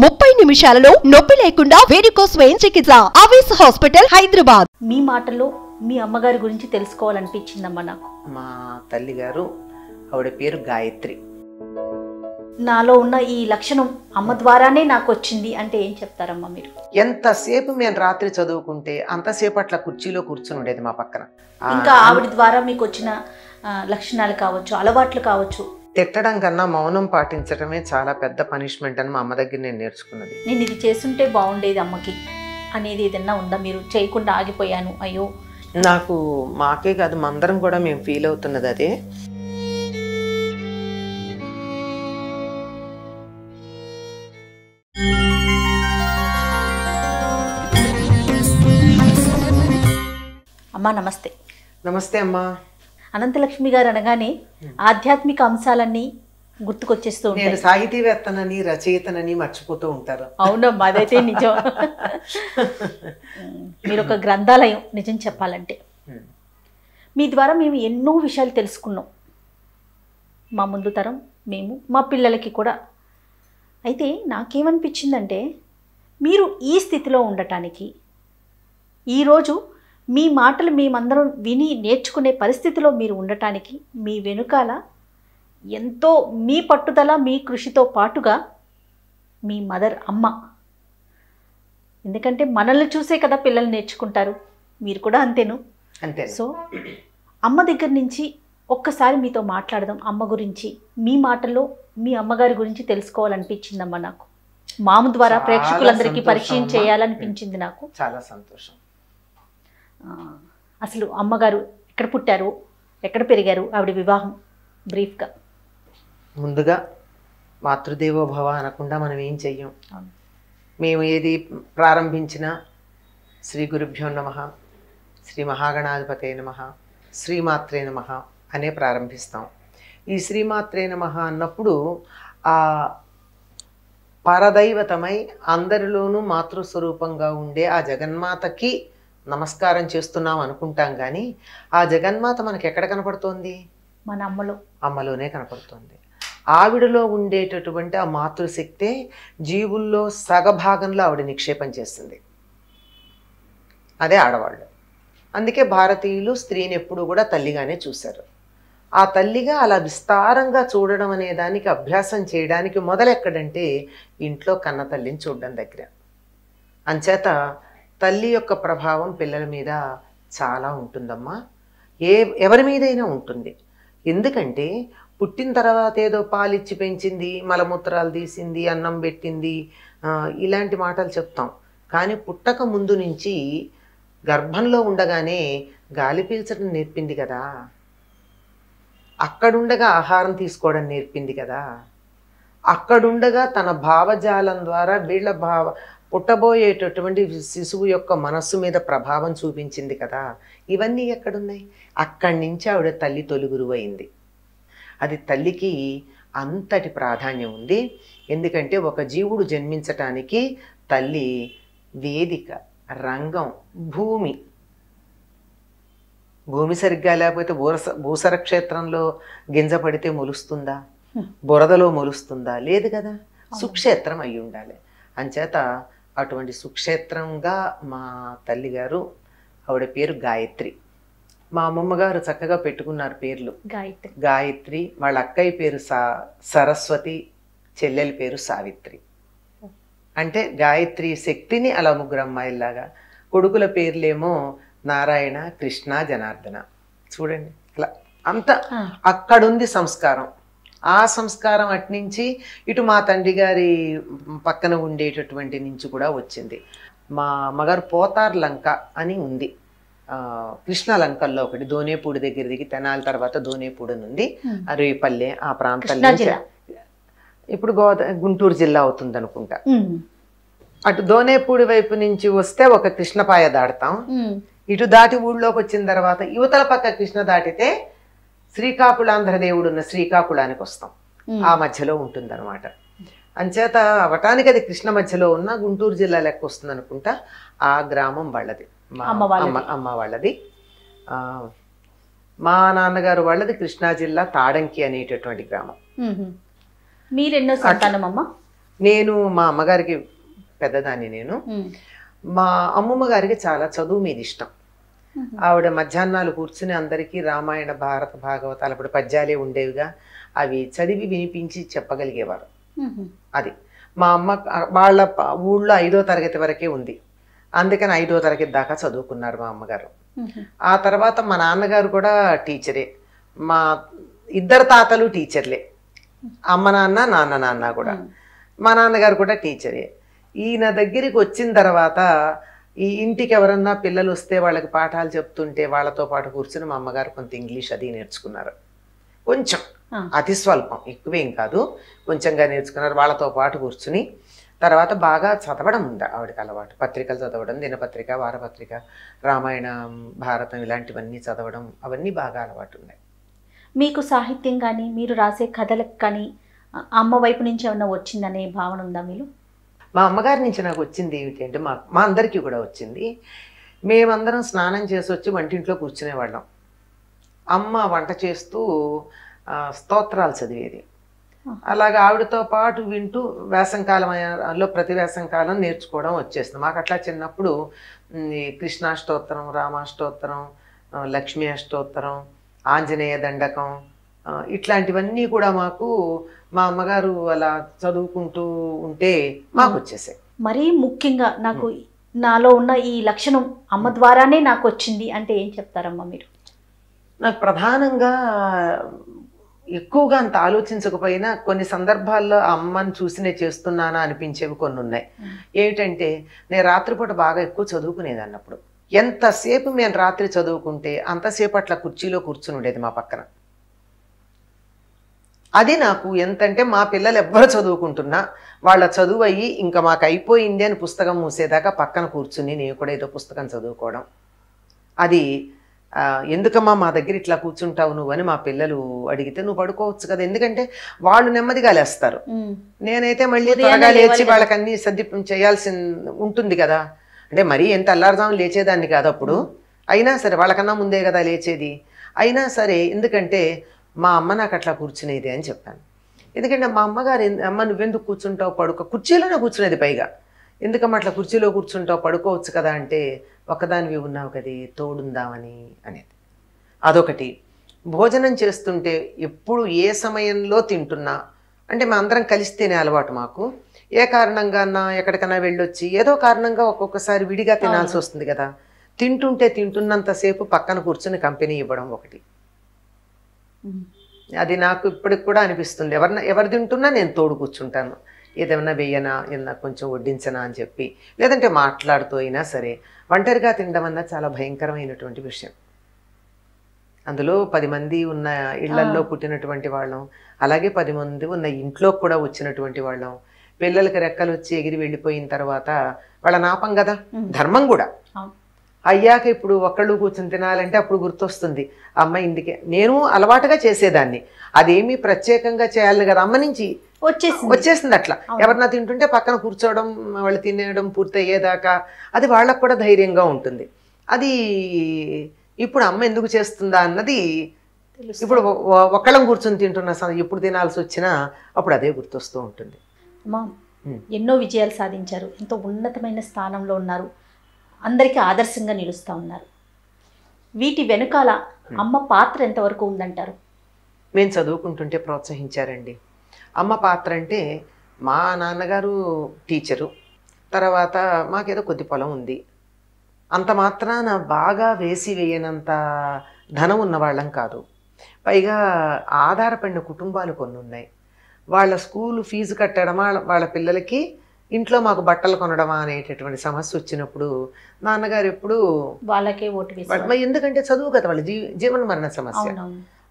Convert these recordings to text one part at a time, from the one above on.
30 నిమిషాలలో నొప్పి లేకుండా వేడికోస్ వెయిన్ చికిత్స. ఆవేశ హాస్పిటల్, హైదరాబాద్. మీ మాటల్లో మీ అమ్మగారి గురించి తెలుసుకోవాలనిపించిందమ్మా నాకు. మా తల్లి గారు, ఆవిడ పేరు గాయత్రి. నాలో ఉన్న ఈ లక్షణం అమ్మ ద్వారానే నాకు వచ్చింది అంటే ఏం చెప్తారమ్మా మీరు? ఎంతసేపు మేము రాత్రి చదువుకుంటే అంతసేపు అట్లా కుర్చీలో కూర్చుని ఉండేది మా పక్కన. ఇంకా ఆవిడ ద్వారా మీకు వచ్చిన లక్షణాలు కావచ్చు, అలవాట్లు కావచ్చు. తిట్టడం కన్నా మౌనం పాటించడమే చాలా పెద్ద పనిష్మెంట్ అని మా అమ్మ దగ్గర నేను నేర్చుకున్నది. నేను ఇది చేస్తుంటే బాగుండేది అమ్మకి అనేది ఏదన్నా ఉందా? మీరు చేయకుండా ఆగిపోయాను అయ్యో. నాకు మాకే కాదు, మందరం కూడా మేము ఫీల్ అవుతున్నది అదే. అమ్మా నమస్తే. నమస్తే అమ్మా. అనంతలక్ష్మి గారు అనగానే ఆధ్యాత్మిక అంశాలన్నీ గుర్తుకొచ్చేస్తూ ఉంటాయి. నేను సాహితీవేత్తనని రచయితనని మర్చిపోతూ ఉంటారు. అవునమ్మా, అదైతే నిజం. మీరు ఒక గ్రంథాలయం నిజం చెప్పాలంటే. మీ ద్వారా మేము ఎన్నో విషయాలు తెలుసుకున్నాం, మా ముందు తరం, మేము, మా పిల్లలకి కూడా. అయితే నాకేమనిపించిందంటే మీరు ఈ స్థితిలో ఉండటానికి, ఈరోజు మీ మాటలు మేమందరం విని నేర్చుకునే పరిస్థితిలో మీరు ఉండటానికి మీ వెనుకాల ఎంతో మీ పట్టుదల, మీ కృషితో పాటుగా మీ మదర్, అమ్మ. ఎందుకంటే మనల్ని చూసే కదా పిల్లలు నేర్చుకుంటారు, మీరు కూడా అంతేను. అంతే. సో అమ్మ దగ్గర నుంచి ఒక్కసారి మీతో మాట్లాడదాం. అమ్మ గురించి, మీ మాటల్లో మీ అమ్మగారి గురించి తెలుసుకోవాలనిపించిందమ్మా నాకు. మామ ద్వారా ప్రేక్షకులందరికీ పరిచయం చేయాలనిపించింది నాకు. చాలా సంతోషం. అసలు అమ్మగారు ఎక్కడ పుట్టారు, ఎక్కడ పెరిగారు, ఆవిడ వివాహం బ్రీఫ్గా. ముందుగా మాతృదేవో భవ అనకుండా మనం ఏం చెయ్యం. మేము ఏది ప్రారంభించినా శ్రీ గురుభ్యో నమః, శ్రీ మహాగణాధిపతే నమః, శ్రీమాత్రే నమః అనే ప్రారంభిస్తాం. ఈ శ్రీమాత్రే నమః అన్నప్పుడు ఆ పరదైవతమై అందరిలోనూ మాతృస్వరూపంగా ఉండే ఆ జగన్మాతకి నమస్కారం చేస్తున్నాం అనుకుంటాం, కానీ ఆ జగన్మాత మనకి ఎక్కడ కనపడుతోంది? మన అమ్మలోనే కనపడుతుంది. ఆవిడలో ఉండేటటువంటి ఆ మాతృశక్తే జీవుల్లో సగభాగంలో ఆవిడ నిక్షేపం చేస్తుంది. అదే ఆడవాళ్ళు. అందుకే భారతీయులు స్త్రీని ఎప్పుడు కూడా తల్లిగానే చూశారు. ఆ తల్లిగా అలా విస్తారంగా చూడడం అనే దానికి అభ్యాసం చేయడానికి మొదలెక్కడంటే ఇంట్లో కన్న తల్లిని చూడడం దగ్గర. అంచేత తల్లి యొక్క ప్రభావం పిల్లల మీద చాలా ఉంటుందమ్మా. ఎవరి మీదైనా ఉంటుంది. ఎందుకంటే పుట్టిన తర్వాత ఏదో పాలిచ్చి పెంచింది, మలమూత్రాలు తీసింది, అన్నం పెట్టింది, ఇలాంటి మాటలు చెప్తాం. కానీ పుట్టక ముందు నుంచి గర్భంలో ఉండగానే గాలి పీల్చడం నేర్పింది కదా, అక్కడుండగా ఆహారం తీసుకోవడం నేర్పింది కదా, అక్కడుండగా తన భావజాలం ద్వారా వీళ్ళ పుట్టబోయేటటువంటి శిశువు యొక్క మనస్సు మీద ప్రభావం చూపించింది కదా. ఇవన్నీ ఎక్కడున్నాయి? అక్కడి నుంచి ఆవిడ తల్లి తొలి గురువు అయింది. అది తల్లికి అంతటి ప్రాధాన్యం ఉంది. ఎందుకంటే ఒక జీవుడు జన్మించటానికి తల్లి వేదిక, రంగం, భూమి. భూమి సరిగ్గా లేకపోతే భూసర క్షేత్రంలో గింజ పడితే మొలుస్తుందా? బురదలో మొలుస్తుందా? లేదు కదా. సుక్షేత్రం అయి ఉండాలి. అంచేత అటువంటి సుక్షేత్రంగా మా తల్లిగారు, ఆవిడ పేరు గాయత్రి. మా అమ్మమ్మ గారు చక్కగా పెట్టుకున్నారు పేర్లు. గాయత్రి, వాళ్ళ అక్కయ్య పేరు సరస్వతి, చెల్లెలి పేరు సావిత్రి. అంటే గాయత్రి శక్తిని అలా ముగ్గురు అమ్మాయిల్లాగా. కొడుకుల పేర్లేమో నారాయణ, కృష్ణ, జనార్దన. చూడండి అలా అంతా అక్కడుంది సంస్కారం. ఆ సంస్కారం అట్నుంచి ఇటు మా తండ్రి గారి పక్కన ఉండేటటువంటి నుంచి కూడా వచ్చింది. మా అమ్మగారు పోతార్ లంక అని ఉంది, కృష్ణ లంకల్లో ఒకటి. దోనేపూడి దగ్గర దిగి తెనాలి తర్వాత దోనేపూడి ఉంది, అరవిపల్లె ఆ ప్రాంతాల్లో. ఇప్పుడు గుంటూరు జిల్లా అవుతుంది అనుకుంటా. అటు దోనేపూడి వైపు నుంచి వస్తే ఒక కృష్ణపాయ దాడతాం. ఇటు దాటి ఊళ్ళోకి వచ్చిన తర్వాత యువతల పక్క కృష్ణ దాటితే శ్రీకాకుళాంధ్రదేవుడు ఉన్న శ్రీకాకుళానికి వస్తాం. ఆ మధ్యలో ఉంటుందన్నమాట. అంచేత అవటానికి అది కృష్ణ మధ్యలో ఉన్న గుంటూరు జిల్లా లెక్క వస్తుంది అనుకుంటా. ఆ గ్రామం వాళ్ళది, అమ్మ వాళ్ళది. మా నాన్నగారు వాళ్ళది కృష్ణా జిల్లా తాడంకి అనేటటువంటి గ్రామం. మీరెన్నో సంతానం అమ్మ? నేను మా అమ్మగారికి పెద్దదాన్ని, నేను మా అమ్మమ్మ గారికి చాలా చదువు మీద ఇష్టం. ఆవిడ మధ్యాహ్నాలు కూర్చుని అందరికీ రామాయణ భారత భాగవతాలు, అప్పుడు పద్యాలే ఉండేవిగా, అవి చదివి వినిపించి చెప్పగలిగేవారు. అది మా అమ్మ వాళ్ళ ఊళ్ళో 5వ తరగతి వరకే ఉంది, అందుకని 5వ తరగతి దాకా చదువుకున్నారు మా అమ్మగారు. ఆ తర్వాత మా నాన్నగారు కూడా టీచరే, మా ఇద్దరు తాతలు టీచర్లే, అమ్మ నాన్న నాన్న నాన్న కూడా. మా నాన్నగారు కూడా టీచరే. ఈయన దగ్గరికి వచ్చిన తర్వాత ఈ ఇంటికి ఎవరన్నా పిల్లలు వస్తే వాళ్ళకి పాఠాలు చెప్తుంటే వాళ్ళతో పాటు కూర్చుని మా అమ్మగారు కొంత ఇంగ్లీష్ అది నేర్చుకున్నారు. కొంచెం, అతి స్వల్పం, ఎక్కువేం కాదు, కొంచెంగా నేర్చుకున్నారు. వాళ్ళతో పాటు కూర్చుని తర్వాత బాగా చదవడం ఉంది ఆవిడకి అలవాటు. పత్రికలు చదవడం, దినపత్రిక, వారపత్రిక, రామాయణం, భారతం ఇలాంటివన్నీ చదవడం, అవన్నీ బాగా అలవాటు ఉన్నాయి. మీకు సాహిత్యం కానీ మీరు రాసే కథలకు కానీ అమ్మ వైపు నుంచి ఏమన్నా వచ్చిందనే భావన ఉందా మీరు? మా అమ్మగారి నుంచి నాకు వచ్చింది ఏమిటి అంటే, మా అందరికీ కూడా వచ్చింది. మేమందరం స్నానం చేసి వచ్చి వంటింట్లో కూర్చునేవాళ్ళం. అమ్మ వంట చేస్తూ స్తోత్రాలు చదివేది. అలాగే ఆవిడతో పాటు వింటూ వేసంకాలంలో ప్రతి వేసంకాలం నేర్చుకోవడం వచ్చేస్తుంది మాకు. అట్లా చిన్నప్పుడు కృష్ణాష్టోత్తరం, రామాష్టోత్తరం, లక్ష్మీ అష్టోత్తరం, ఆంజనేయ దండకం, ఇట్లాంటివన్నీ కూడా మాకు మా అమ్మగారు అలా చదువుకుంటూ ఉంటే మాకు వచ్చేసాయి. మరీ ముఖ్యంగా నాకు నాలో ఉన్న ఈ లక్షణం అమ్మ ద్వారానే నాకు వచ్చింది అంటే ఏం చెప్తారమ్మా మీరు? నాకు ప్రధానంగా ఎక్కువగా అంత ఆలోచించకపోయినా కొన్ని సందర్భాల్లో అమ్మని చూసి నేను చేస్తున్నానా అనిపించేవి కొన్ని ఉన్నాయి. ఏమిటంటే, నేను రాత్రిపూట బాగా ఎక్కువ చదువుకునేది అన్నప్పుడు. ఎంతసేపు మేము రాత్రి చదువుకుంటే అంతసేపు అట్లా కుర్చీలో కూర్చుని ఉండేది మా పక్కన. అది నాకు ఎంతంటే, మా పిల్లలు ఎవ్వరు చదువుకుంటున్నా వాళ్ళ చదువు అయ్యి ఇంకా మాకు అయిపోయింది అని పుస్తకం మూసేదాకా పక్కన కూర్చుని నేను కూడా ఏదో పుస్తకం చదువుకోవడం. అది ఎందుకమ్మా మా దగ్గర ఇట్లా కూర్చుంటావు నువ్వు అని మా పిల్లలు అడిగితే, నువ్వు పడుకోవచ్చు కదా, ఎందుకంటే వాళ్ళు నెమ్మదిగా లేస్తారు, నేనైతే మళ్ళీ త్వరగా లేచి వాళ్ళకి అన్ని సర్ది చేయాల్సి ఉంటుంది కదా. అంటే మరీ ఎంత అల్లారుజాము లేచేదాన్ని కాదు అప్పుడు, అయినా సరే వాళ్ళకన్నా ముందే కదా లేచేది. అయినా సరే ఎందుకంటే మా అమ్మ నాకు అట్లా కూర్చునేది అని చెప్పాను. ఎందుకంటే మా అమ్మగారు, అమ్మ నువ్వెందుకు కూర్చుంటావు, పడుకో, కుర్చీలోనే కూర్చునేది పైగా, ఎందుకమ్మా అట్లా కుర్చీలో కూర్చుంటావు, పడుకోవచ్చు కదా అంటే, ఒక్కదానివి ఉన్నావు కది తోడుందామని అనేది. అదొకటి. భోజనం చేస్తుంటే ఎప్పుడు ఏ సమయంలో తింటున్నా అంటే మా అందరం కలిసి తినే అలవాటు మాకు. ఏ కారణంగా ఎక్కడికైనా వెళ్ళొచ్చి ఏదో కారణంగా ఒక్కొక్కసారి విడిగా తినాల్సి వస్తుంది కదా, తింటుంటే తింటున్నంతసేపు పక్కన కూర్చుని కంపెనీ ఇవ్వడం ఒకటి. అది నాకు ఇప్పటికి కూడా అనిపిస్తుంది, ఎవరు తింటున్నా నేను తోడు కూర్చుంటాను, ఏదైనా వెయ్యనా, ఏదన్నా కొంచెం వడ్డించనా అని చెప్పి, లేదంటే మాట్లాడుతూ అయినా సరే. ఒంటరిగా తినడం అన్నది చాలా భయంకరమైనటువంటి విషయం. అందులో 10 మంది ఉన్న ఇళ్లల్లో పుట్టినటువంటి వాళ్ళం, అలాగే 10 మంది ఉన్న ఇంట్లో కూడా వచ్చినటువంటి వాళ్ళం. పిల్లలకి రెక్కలు వచ్చి ఎగిరి వెళ్ళిపోయిన తర్వాత వాళ్ళ నాపం కదా, ధర్మం కూడా. అయ్యాక ఇప్పుడు ఒక్కళ్ళు కూర్చొని తినాలంటే అప్పుడు గుర్తొస్తుంది అమ్మ ఇందుకే. నేను అలవాటుగా చేసేదాన్ని, అదేమీ ప్రత్యేకంగా చేయాలి కదా, అమ్మ నుంచి వచ్చేసింది అట్లా. ఎవరన్నా తింటుంటే పక్కన కూర్చోవడం, వాళ్ళు తినేయడం పూర్తయ్యేదాకా, అది వాళ్ళకు కూడా ధైర్యంగా ఉంటుంది. అది ఇప్పుడు అమ్మ ఎందుకు చేస్తుందా అన్నది ఇప్పుడు ఒక్కళ్ళం కూర్చొని తింటున్న ఎప్పుడు తినాల్సి వచ్చినా అప్పుడు అదే గుర్తొస్తూ ఉంటుంది. అమ్మా, ఎన్నో విజయాలు సాధించారు, ఎంతో ఉన్నతమైన స్థానంలో ఉన్నారు, అందరికీ ఆదర్శంగా నిలుస్తూ ఉన్నారు. వీటి వెనుకాల అమ్మ పాత్ర ఎంతవరకు ఉందంటారు? మేము చదువుకుంటుంటే ప్రోత్సహించారండి. అమ్మ పాత్ర అంటే, మా నాన్నగారు టీచరు, తర్వాత మాకేదో కొద్ది పొలం ఉంది, అంత మాత్రాన బాగా వేయనంత ధనం ఉన్నవాళ్ళం కాదు. పైగా ఆధారపడిన కుటుంబాలు కొన్ని ఉన్నాయి. వాళ్ళ స్కూల్ ఫీజు కట్టడమా, వాళ్ళ పిల్లలకి ఇంట్లో మాకు బట్టలు కొనడమా అనేటటువంటి సమస్య వచ్చినప్పుడు నాన్నగారు ఎప్పుడు వాళ్ళకే ఓటు వేశారు. ఎందుకంటే చదువు కదా వాళ్ళ జీవన మరణ సమస్య.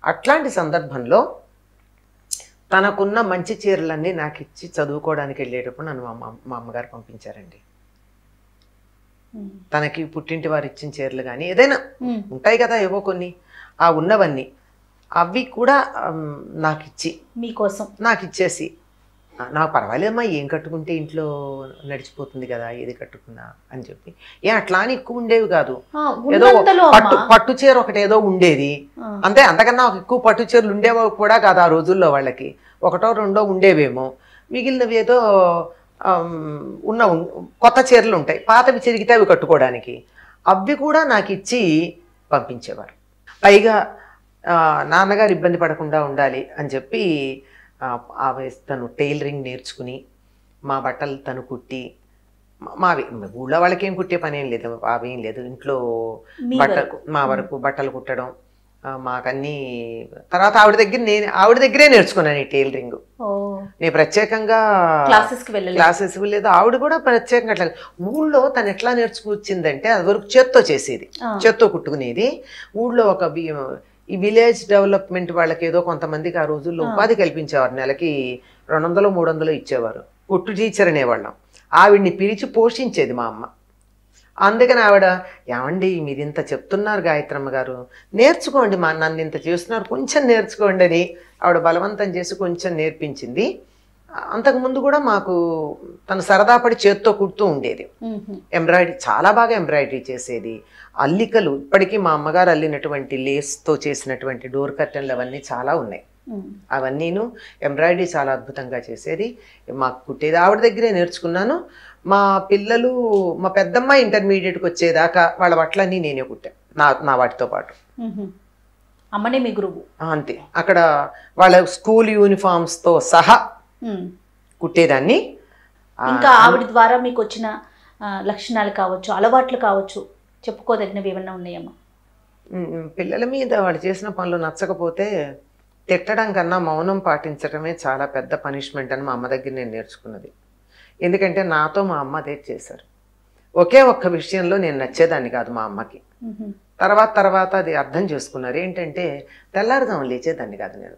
అట్లాంటి సందర్భంలో తనకున్న మంచి చీరలన్నీ నాకు ఇచ్చి చదువుకోవడానికి వెళ్ళేటప్పుడు నన్ను మా అమ్మగారు పంపించారండి. తనకి పుట్టింటి వారు ఇచ్చిన చీరలు కానీ ఏదైనా ఉంటాయి కదా ఏవో కొన్ని, ఆ ఉన్నవన్నీ అవి కూడా నాకు ఇచ్చి, మీకోసం నాకు ఇచ్చేసి, నాకు పర్వాలేదమ్మా ఏం కట్టుకుంటే ఇంట్లో నడిచిపోతుంది కదా, ఏది కట్టుకున్నా అని చెప్పి. అట్లా అని ఎక్కువ ఉండేవి కాదు, ఏదో పట్టు చీర ఒకటి ఏదో ఉండేది అంతే. అంతకన్నా ఎక్కువ పట్టు చీరలు ఉండేవో కూడా కాదు ఆ రోజుల్లో. వాళ్ళకి ఒకటో రెండో ఉండేవేమో. మిగిలినవి ఏదో కొత్త చీరలు ఉంటాయి, పాతవి చిరిగితే అవి కట్టుకోవడానికి, అవి కూడా నాకు ఇచ్చి పంపించేవారు. పైగా నాన్నగారు ఇబ్బంది పడకుండా ఉండాలి అని చెప్పి తను టైలరింగ్ నేర్చుకుని మా బట్టలు తను కుట్టి, మావి ఊళ్ళో వాళ్ళకి ఏం కుట్టే పని ఏం లేదు, అవేం లేదు, ఇంట్లో మా వరకు బట్టలు కుట్టడం మాకన్నీ. తర్వాత ఆవిడ దగ్గరే నేర్చుకున్నాను ఈ టైలరింగ్. నేను ప్రత్యేకంగా క్లాసెస్ లేదు, ఆవిడ కూడా ప్రత్యేకంగా అట్లా. ఊళ్ళో తను ఎట్లా నేర్చుకొచ్చిందంటే అది వరకు చేత్తో చేసేది, చేత్తో కుట్టుకునేది. ఊళ్ళో ఈ విలేజ్ డెవలప్మెంట్ వాళ్ళకి ఏదో కొంతమందికి ఆ రోజుల్లో ఉపాధి కల్పించేవారు, నెలకి 200-300 ఇచ్చేవారు, కుట్టు టీచర్ అనేవాళ్ళం. ఆవిడ్ని పిలిచి పోషించేది మా అమ్మ. అందుకని ఆవిడ, ఏమండి మీరు ఇంత చెప్తున్నారు గాయత్రమ్మ గారు, నేర్చుకోండి, నన్ను ఇంత చేస్తున్నారు, కొంచెం నేర్చుకోండి అని ఆవిడ బలవంతం చేసి కొంచెం నేర్పించింది. అంతకుముందు కూడా మాకు తను సరదాపడి చేత్తో కుడుతూ ఉండేది. ఎంబ్రాయిడరీ చాలా బాగా ఎంబ్రాయిడరీ చేసేది. అల్లికలు ఇప్పటికీ మా అమ్మగారు అల్లినటువంటి లేస్తో చేసినటువంటి డోర్ కర్టన్లు అవన్నీ చాలా ఉన్నాయి. అవన్నీను ఎంబ్రాయిడరీ చాలా అద్భుతంగా చేసేది, మాకు కుట్టేది. ఆవిడ దగ్గరే నేర్చుకున్నాను. మా పిల్లలు, మా పెద్దమ్మ ఇంటర్మీడియట్కి వచ్చేదాకా వాళ్ళ బట్టలన్నీ నేనే కుట్టాను, నా వాటితో పాటు. అమ్మనే మీ గురువు? అంతే. అక్కడ వాళ్ళ స్కూల్ యూనిఫామ్స్తో సహా కుట్టేదాన్ని. ఇంకా ఆవిడ ద్వారా మీకు వచ్చిన లక్షణాలు కావచ్చు, అలవాట్లు కావచ్చు, చెప్పుకోదగినవి ఏమన్నా ఉన్నాయమ్మా? పిల్లల మీద వాళ్ళు చేసిన పనులు నచ్చకపోతే తిట్టడం కన్నా మౌనం పాటించడమే చాలా పెద్ద పనిష్మెంట్ అని మా అమ్మ దగ్గర నేను నేర్చుకున్నది. ఎందుకంటే నాతో మా అమ్మ అదే చేశారు. ఒకే ఒక్క విషయంలో నేను నచ్చేదాన్ని కాదు మా అమ్మకి. తర్వాత అది అర్థం చేసుకున్నారు. ఏంటంటే తెల్లారుదాం లేచేదాన్ని కాదు నేను.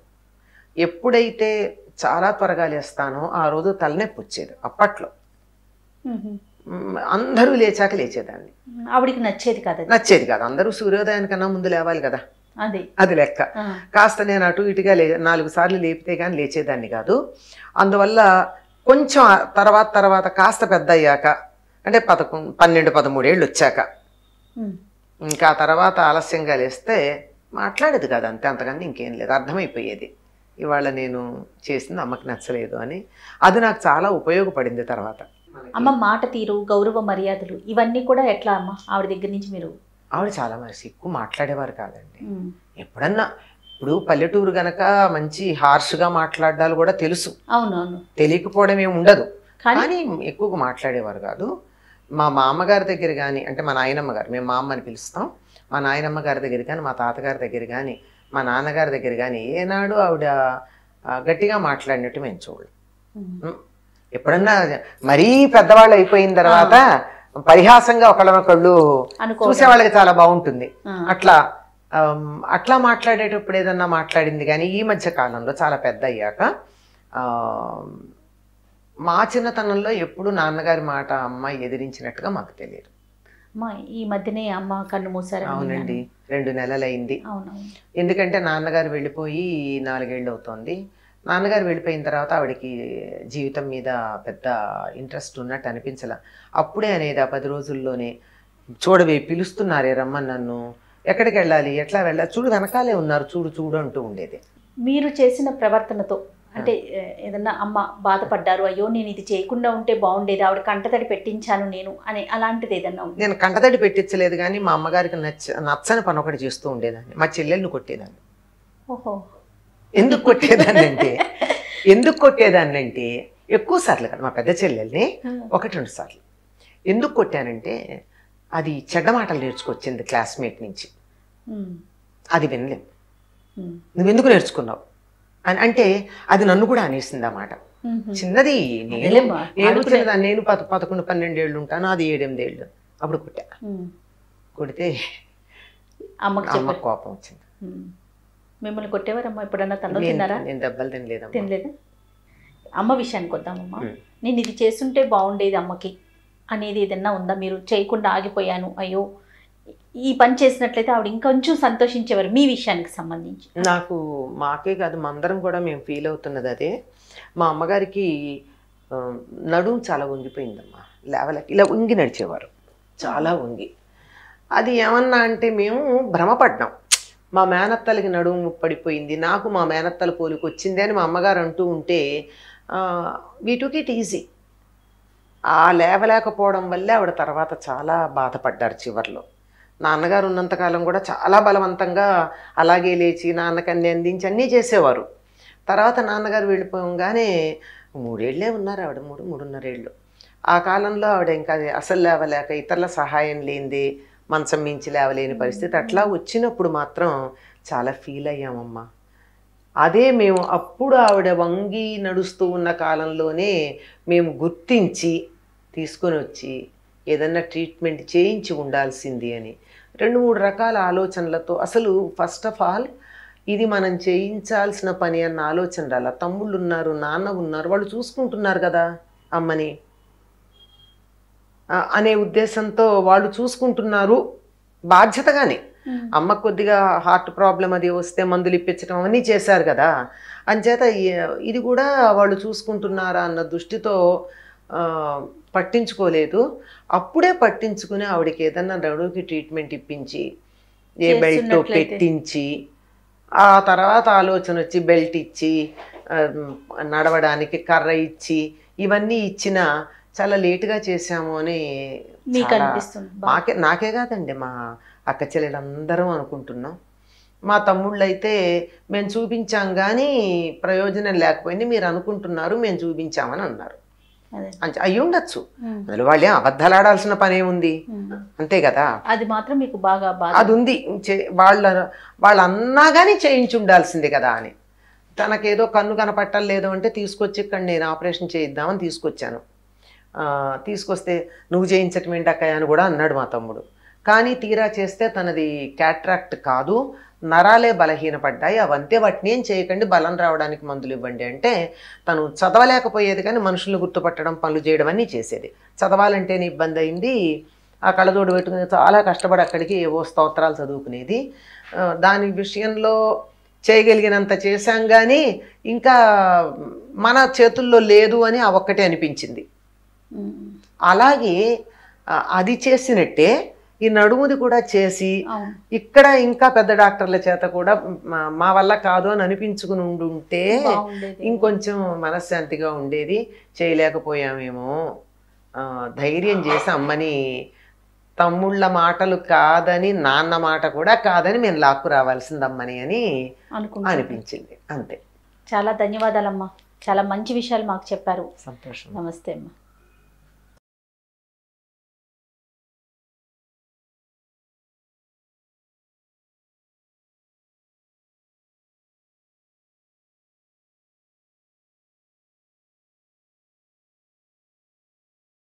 ఎప్పుడైతే చాలా త్వరగా లేస్తానో ఆ రోజు తలనొప్పి వచ్చేది. అప్పట్లో అందరూ లేచేదాన్ని. ఆవిడికి నచ్చేది కాదు. అందరూ సూర్యోదయానికన్నా ముందు లేవాలి కదా, అది లెక్క. కాస్త నేను అటు ఇటుగా 4 సార్లు లేపితే కానీ లేచేదాన్ని కాదు. అందువల్ల కొంచెం తర్వాత కాస్త పెద్ద అయ్యాక, అంటే 12-13 ఏళ్ళు వచ్చాక, ఇంకా తర్వాత ఆలస్యంగా లేస్తే మాట్లాడేది కాదు, అంతే, అంతకన్నా ఇంకేం లేదు. అర్థమైపోయేది ఇవాళ నేను చేసింది అమ్మకి నచ్చలేదు అని. అది నాకు చాలా ఉపయోగపడింది తర్వాత. అమ్మ మాట తీరు, గౌరవ మర్యాదలు ఇవన్నీ కూడా ఎట్లా అమ్మ ఆవిడ దగ్గర నుంచి మీరు? ఆవిడ చాలా ఎక్కువ మాట్లాడేవారు కాదండి. ఎప్పుడన్నా ఇప్పుడు పల్లెటూరు గనక మంచి హార్ష్గా మాట్లాడాలు కూడా తెలుసు, అవునవును, తెలియకపోవడం ఏమి ఉండదు, కానీ ఎక్కువగా మాట్లాడేవారు కాదు. మా మామగారి దగ్గర కానీ, అంటే మా నాయనమ్మ గారు, మేము మా అమ్మని పిలుస్తాం, మా నాయనమ్మ గారి దగ్గర కానీ, మా తాతగారి దగ్గర కానీ, మా నాన్నగారి దగ్గర కానీ ఏనాడు ఆవిడ గట్టిగా మాట్లాడినట్టు మేము చూడలేం. ఎప్పుడన్నా మరీ పెద్దవాళ్ళు అయిపోయిన తర్వాత పరిహాసంగా ఒకళ్ళనొకళ్ళు చూసే వాళ్ళకి చాలా బాగుంటుంది, అట్లా మాట్లాడేటప్పుడు ఏదన్నా మాట్లాడింది. కానీ ఈ మధ్య కాలంలో చాలా పెద్ద అయ్యాక, మా చిన్నతనంలో ఎప్పుడు నాన్నగారి మాట అమ్మ ఎదిరించినట్టుగా మాకు తెలియదు. ఈ మధ్యనే అమ్మ కన్ను మూసారు? అవునండి, 2 నెలలు అయింది. ఎందుకంటే నాన్నగారు వెళ్ళిపోయి 4 ఏళ్ళు అవుతోంది. నాన్నగారు వెళ్ళిపోయిన తర్వాత ఆవిడకి జీవితం మీద పెద్ద ఇంట్రెస్ట్ ఉన్నట్టు అనిపించలే. అప్పుడే అనేది ఆ 10 రోజుల్లోనే, చూడవే పిలుస్తున్నారే రమ్మని నన్ను, ఎక్కడికి వెళ్ళాలి, ఎట్లా వెళ్ళాలి, చూడు వెనకాలే ఉన్నారు, చూడు అంటూ ఉండేది. మీరు చేసిన ప్రవర్తనతో అంటే ఏదన్నా అమ్మ బాధపడ్డారు, అయ్యో నేను ఇది చేయకుండా ఉంటే బాగుండేది, ఆవిడ కంటతడి పెట్టించాను నేను అని, అలాంటిది ఏదన్నా? నేను కంటతడి పెట్టించలేదు, కానీ మా అమ్మగారికి నచ్చని పని ఒకటి చేస్తూ ఉండేదాన్ని. మా చెల్లెల్ని కొట్టేదాన్ని. ఓహో. ఎందుకు కొట్టేదాన్ని అంటే ఎక్కువ సార్లు కదా, మా పెద్ద చెల్లెల్ని 1-2 సార్లు. ఎందుకు కొట్టానంటే అది చెడ్డ మాటలు నేర్చుకొచ్చింది క్లాస్మేట్ నుంచి. అది వినలేం. నువ్వెందుకు నేర్చుకున్నావు అని అంటే అది నన్ను కూడా అనేసింది ఆ మాట. చిన్నది, నేను చిన్నదాన్ని, నేను 11-12 ఏళ్ళు ఉంటాను, అది 7-8 ఏళ్ళు. అప్పుడు కొడితే అమ్మకు కోపం వచ్చింది. మిమ్మల్ని కొట్టేవారమ్మా ఎప్పుడన్నా? తను తిన్నారా? నేను దెబ్బలు తినలేదా? అమ్మ విషయానికి వద్దామమ్మా. నేను ఇది చేస్తుంటే బాగుండేది అమ్మకి అనేది ఏదన్నా ఉందా? మీరు చేయకుండా ఆగిపోయాను, అయ్యో ఈ పని చేసినట్లయితే ఆవిడ ఇంకొంచెం సంతోషించేవారు మీ విషయానికి సంబంధించి? మాకే కాదు, మా అందరం కూడా మేము ఫీల్ అవుతున్నది అదే. మా అమ్మగారికి నడుము చాలా వంగిపోయిందమ్మా, లేవలకి ఇలా వంగి నడిచేవారు, చాలా వంగి. అది ఏమన్నా అంటే మేము భ్రమపడ్డాం, మా మేనత్తలకి నడుము పడిపోయింది, నాకు మా మేనత్తల పోలికి వచ్చింది అని మా అమ్మగారు అంటూ ఉంటే వీ టుక్ ఇట్ ఈజీ. ఆ లేవలేకపోవడం వల్లే ఆవిడ తర్వాత చాలా బాధపడ్డారు చివర్లో. నాన్నగారు ఉన్నంతకాలం కూడా చాలా బలవంతంగా అలాగే లేచి నాన్నకి అన్ని అందించి అన్నీ చేసేవారు. తర్వాత నాన్నగారు వెళ్ళిపోగానే 3 ఏళ్ళే ఉన్నారు ఆవిడ, 3.5 ఏళ్ళు. ఆ కాలంలో ఆవిడ ఇంకా అసలు లేవలేక ఇతరుల సహాయం లేనిదే మంచం మించి లేవలేని పరిస్థితి. అట్లా వచ్చినప్పుడు మాత్రం చాలా ఫీల్ అయ్యామమ్మా. అదే మేము అప్పుడు ఆవిడ వంగి నడుస్తూ ఉన్న కాలంలోనే మేము గుర్తించి తీసుకొని వచ్చి ఏదన్నా ట్రీట్మెంట్ చేయించి ఉండాల్సింది అని 2-3 రకాల ఆలోచనలతో, అసలు ఫస్ట్ ఆఫ్ ఆల్ ఇది మనం చేయించాల్సిన పని అన్న ఆలోచన రాల. తమ్ముళ్ళు ఉన్నారు, నాన్న ఉన్నారు, వాళ్ళు చూసుకుంటున్నారు కదా అమ్మని అనే ఉద్దేశంతో వాళ్ళు చూసుకుంటున్నారు బాధ్యతగానే. అమ్మకు కొద్దిగా హార్ట్ ప్రాబ్లం అది వస్తే మందులు ఇప్పించడం అవన్నీ చేశారు కదా, అంచేత ఇది కూడా వాళ్ళు చూసుకుంటున్నారా అన్న దృష్టితో పట్టించుకోలేదు. అప్పుడే పట్టించుకుని ఆవిడకి ఏదన్నా నడువుకి ట్రీట్మెంట్ ఇప్పించి ఏ బెల్ట్ పెట్టించి ఆ తర్వాత ఆలోచన వచ్చి బెల్ట్ ఇచ్చి నడవడానికి కర్ర ఇచ్చి ఇవన్నీ ఇచ్చిన చాలా లేటుగా చేశాము అని నాకే కాదండి మా అక్క చెల్లెలందరం అనుకుంటున్నాం. మా తమ్ముళ్ళు అయితే మేము చూపించాం కానీ ప్రయోజనం లేకపోయింది, మీరు అనుకుంటున్నారు మేము చూపించామని అన్నారు. అయ్యి ఉండొచ్చు, వాళ్ళే అబద్ధాలు ఆడాల్సిన పని ఏముంది, అంతే కదా. అది మాత్రం మీకు బాగా అది ఉంది, వాళ్ళు అన్నా కానీ చేయించి ఉండాల్సిందే కదా అని. తనకేదో కన్ను కనపట్టలేదు అంటే తీసుకొచ్చి ఇక్కడ నేను ఆపరేషన్ చేయిద్దామని తీసుకొచ్చాను. తీసుకొస్తే నువ్వు చేయించటం ఏంటి అక్కయ్య అని కూడా అన్నాడు మా తమ్ముడు. కానీ తీరా చేస్తే తనది క్యాట్రాక్ట్ కాదు, నరాలే బలహీనపడ్డాయి, అవంతే, వాటిని ఏం చేయకండి, బలం రావడానికి మందులు ఇవ్వండి అంటే తను చదవలేకపోయేది కానీ మనుషులను గుర్తుపట్టడం పనులు చేయడం అన్నీ చేసేది. చదవాలంటేనే ఇబ్బంది అయింది. ఆ కళ్ళజోడు పెట్టుకుని చాలా కష్టపడి అక్కడికి ఏవో స్తోత్రాలు చదువుకునేది. దాని విషయంలో చేయగలిగినంత చేశాం కానీ ఇంకా మన చేతుల్లో లేదు అని ఆ ఒక్కటే అనిపించింది. అలాగే అది చేసినట్టే ఈ నడుముది కూడా చేసి ఇక్కడ ఇంకా పెద్ద డాక్టర్ల చేత కూడా మా వల్ల కాదు అని అనిపించుకుని ఉండుంటే ఇంకొంచెం మనశ్శాంతిగా ఉండేది. చేయలేకపోయామేమో, ధైర్యం చేసి అమ్మని తమ్ముళ్ళ మాటలు కాదని నాన్న మాట కూడా కాదని మేము లాక్కు రావాల్సిందమ్మని అని అనిపించింది. అంతే. చాలా ధన్యవాదాలమ్మా, చాలా మంచి విషయాలు మాకు చెప్పారు. సంతోషం. నమస్తే అమ్మా.